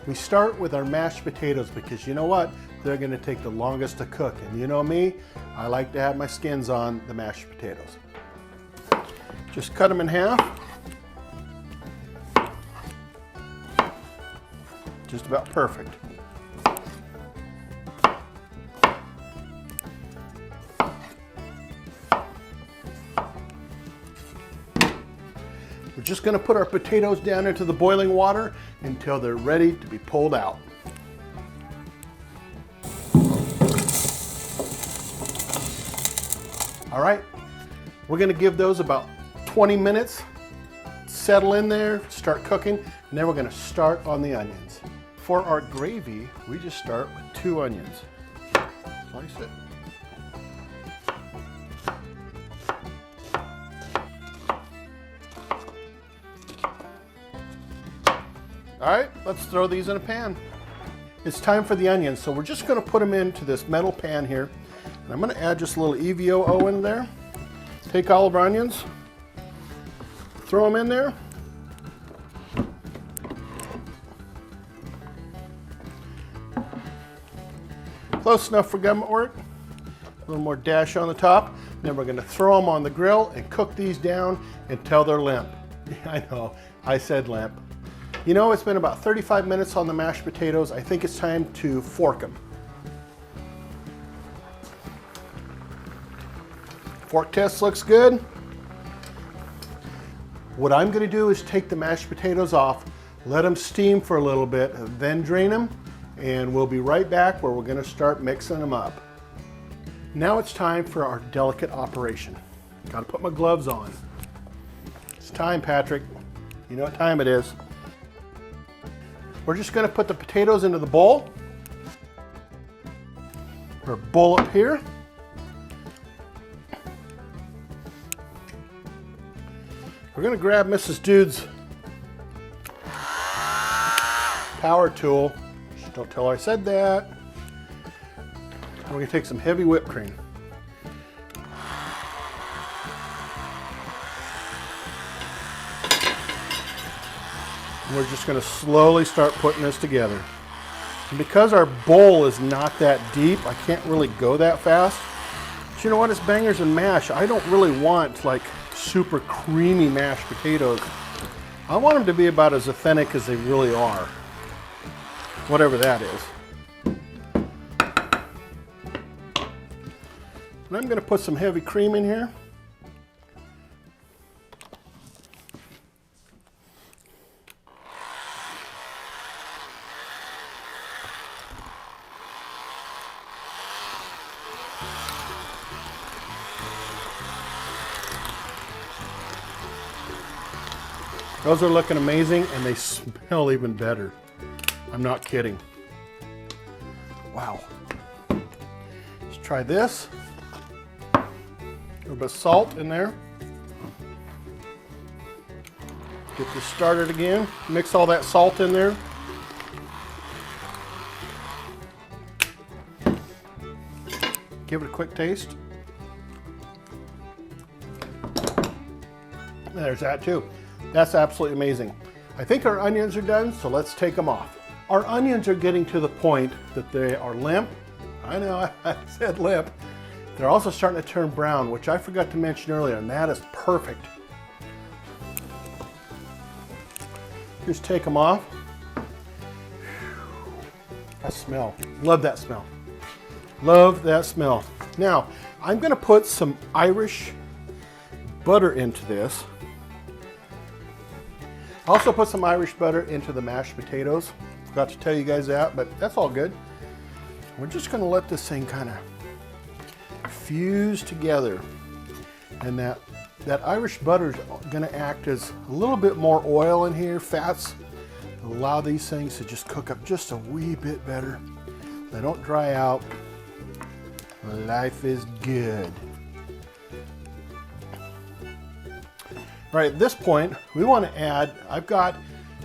We start with our mashed potatoes because you know what? They're gonna take the longest to cook. And you know me, I like to have my skins on the mashed potatoes. Just cut them in half. Just about perfect. We're just going to put our potatoes down into the boiling water until they're ready to be pulled out. All right, we're going to give those about 20 minutes, settle in there, start cooking, and then we're going to start on the onions. For our gravy, we just start with 2 onions. Slice it. All right, let's throw these in a pan. It's time for the onions, so we're just gonna put them into this metal pan here. And I'm gonna add just a little EVOO in there. Take all of our onions, throw them in there. Close enough for government work. A little more dash on the top. Then we're gonna throw them on the grill and cook these down until they're limp. I know, I said limp. You know, it's been about 35 minutes on the mashed potatoes. I think it's time to fork them. Fork test looks good. What I'm gonna do is take the mashed potatoes off, let them steam for a little bit, then drain them, and we'll be right back where we're gonna start mixing them up. Now it's time for our delicate operation. Gotta put my gloves on. It's time, Patrick. You know what time it is. We're just going to put the potatoes into the bowl. Our bowl up here. We're going to grab Mrs. Dude's power tool. Just don't tell her I said that. And we're going to take some heavy whipped cream. We're just going to slowly start putting this together. And because our bowl is not that deep, I can't really go that fast. But you know what, it's bangers and mash. I don't really want like super creamy mashed potatoes. I want them to be about as authentic as they really are. Whatever that is. And I'm going to put some heavy cream in here. Those are looking amazing and they smell even better. I'm not kidding. Wow. Let's try this. A little bit of salt in there. Get this started again. Mix all that salt in there. Give it a quick taste. There's that too. That's absolutely amazing. I think our onions are done, so let's take them off. Our onions are getting to the point that they are limp. I know, I said limp. They're also starting to turn brown, which I forgot to mention earlier, and that is perfect. Just take them off. That smell, love that smell. Love that smell. Now, I'm gonna put some Irish butter into this. I also put some Irish butter into the mashed potatoes. Forgot to tell you guys that, but that's all good. We're just gonna let this thing kind of fuse together. And that Irish butter is gonna act as a little bit more oil in here, fats. Allow these things to just cook up just a wee bit better. They don't dry out. Life is good. All right, at this point, we want to add, I've got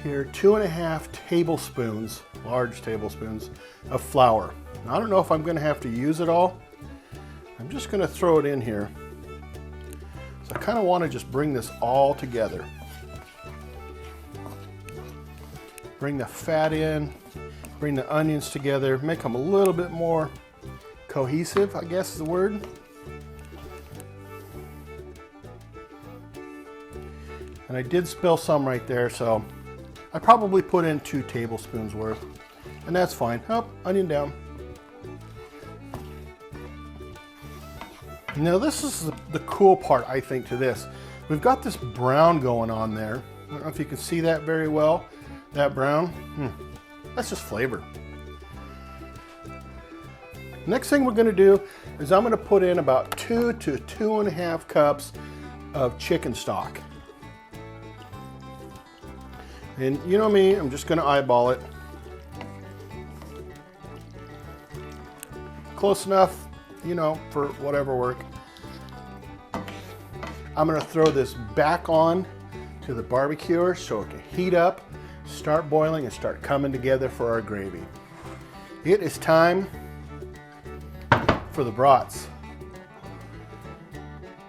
here 2.5 tablespoons, large tablespoons of flour. Now, I don't know if I'm going to have to use it all. I'm just going to throw it in here. So I kind of want to just bring this all together. bring the fat in, bring the onions together, make them a little bit more cohesive, I guess is the word. And I did spill some right there, so I probably put in 2 tablespoons worth, and that's fine. Oh, onion down. Now this is the cool part, I think, to this. We've got this brown going on there. I don't know if you can see that very well, that brown. That's just flavor. Next thing we're gonna do is I'm gonna put in about 2 to 2.5 cups of chicken stock. And you know me, I'm just gonna eyeball it. Close enough, you know, for whatever work. I'm gonna throw this back on to the barbecuer so it can heat up, start boiling, and start coming together for our gravy. It is time for the brats,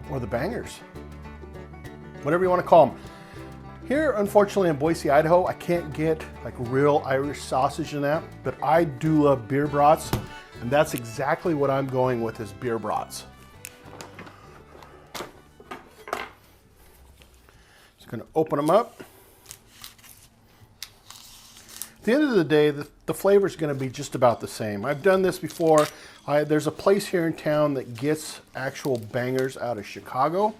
or the bangers, whatever you want to call them. Here, unfortunately, in Boise, Idaho, I can't get like real Irish sausage in that, but I do love beer brats, and that's exactly what I'm going with, is beer brats. Just gonna open them up. At the end of the day, the flavor is gonna be just about the same. I've done this before. There's a place here in town that gets actual bangers out of Chicago,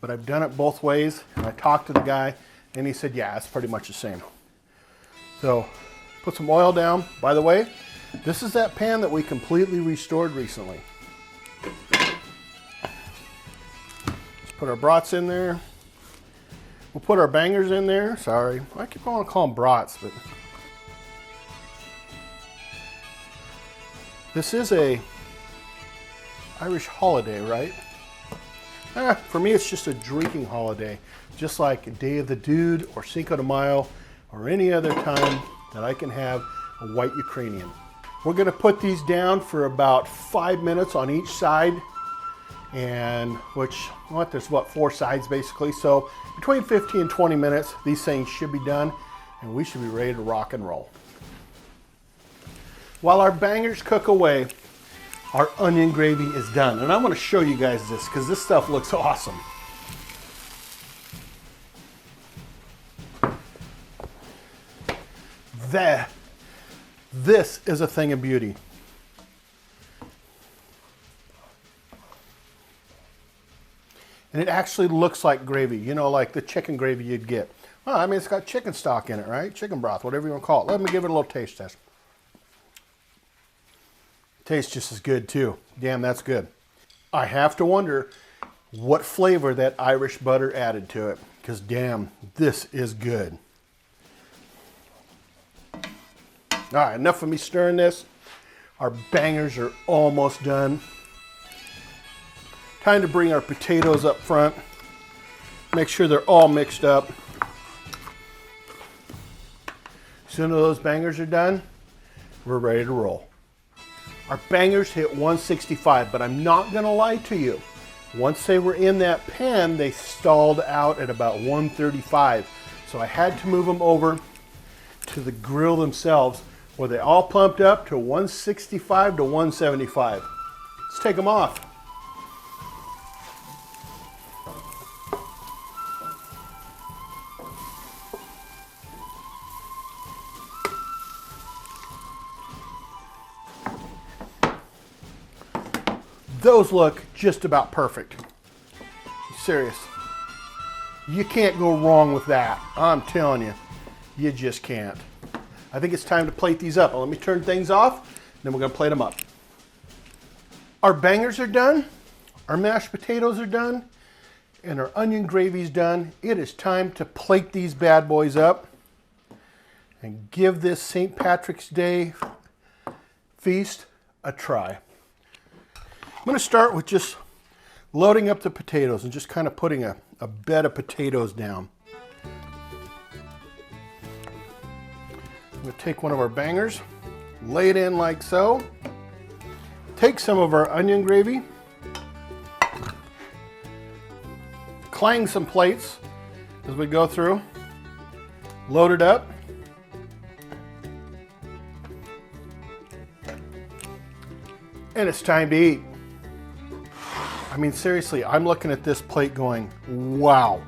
but I've done it both ways, and I talked to the guy, and he said, yeah, it's pretty much the same. So, put some oil down. By the way, this is that pan that we completely restored recently. Let's put our brats in there. We'll put our bangers in there. Sorry, I keep wanting to call them brats, but this is a Irish holiday, right? For me, it's just a drinking holiday, just like Day of the Dude or Cinco de Mayo or any other time that I can have a white Ukrainian. We're gonna put these down for about 5 minutes on each side, and there's what, 4 sides basically. So between 15 and 20 minutes, these things should be done, and we should be ready to rock and roll. While our bangers cook away, our onion gravy is done. And I'm gonna show you guys this because this stuff looks awesome. This is a thing of beauty. And it actually looks like gravy, you know, like the chicken gravy you'd get. Well, I mean, it's got chicken stock in it, right? Chicken broth, whatever you want to call it. Let me give it a little taste test. Tastes just as good too. Damn, that's good. I have to wonder what flavor that Irish butter added to it, because damn, this is good. All right, enough of me stirring this. Our bangers are almost done. Time to bring our potatoes up front. Make sure they're all mixed up. As soon as those bangers are done, we're ready to roll. Our bangers hit 165, but I'm not gonna lie to you. Once they were in that pan, they stalled out at about 135. So I had to move them over to the grill themselves, where they all plumped up to 165 to 175. Let's take them off. Those look just about perfect. Serious. You can't go wrong with that. I'm telling you, you just can't. I think it's time to plate these up. Let me turn things off, then we're gonna plate them up. Our bangers are done, our mashed potatoes are done, and our onion gravy's done. It is time to plate these bad boys up and give this St. Patrick's Day feast a try. I'm going to start with just loading up the potatoes and just kind of putting a bed of potatoes down. I'm going to take one of our bangers, lay it in like so, take some of our onion gravy, clang some plates as we go through, load it up, And it's time to eat. I mean, seriously, I'm looking at this plate going, wow,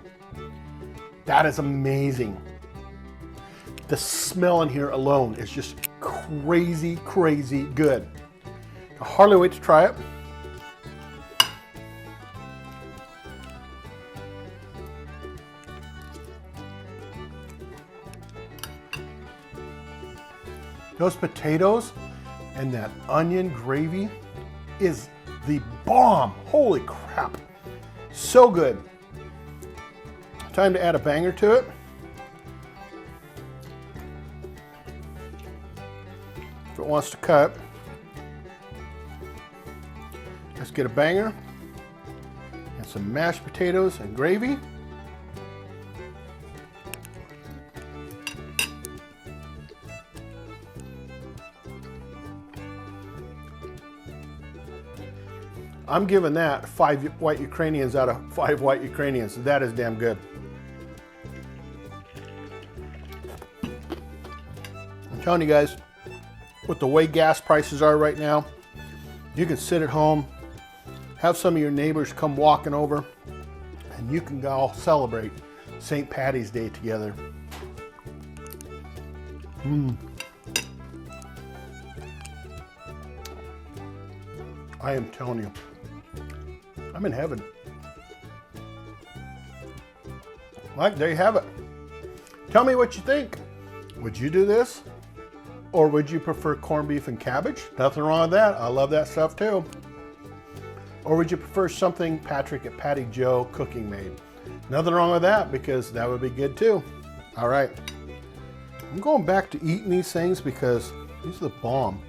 that is amazing. The smell in here alone is just crazy, crazy good. I hardly wait to try it. Those potatoes and that onion gravy is the bomb. Holy crap. So good. Time to add a banger to it. If it wants to cut, let's get a banger and some mashed potatoes and gravy. I'm giving that 5 white Ukrainians out of 5 white Ukrainians. That is damn good. I'm telling you guys, with the way gas prices are right now, you can sit at home, have some of your neighbors come walking over, and you can all celebrate St. Patty's Day together. I am telling you, I'm in heaven. Mike, there you have it. Tell me what you think. Would you do this? Or would you prefer corned beef and cabbage? Nothing wrong with that. I love that stuff too. Or would you prefer something Patrick at Patty Joe Cooking made? Nothing wrong with that, because that would be good too. All right. I'm going back to eating these things because these are the bomb.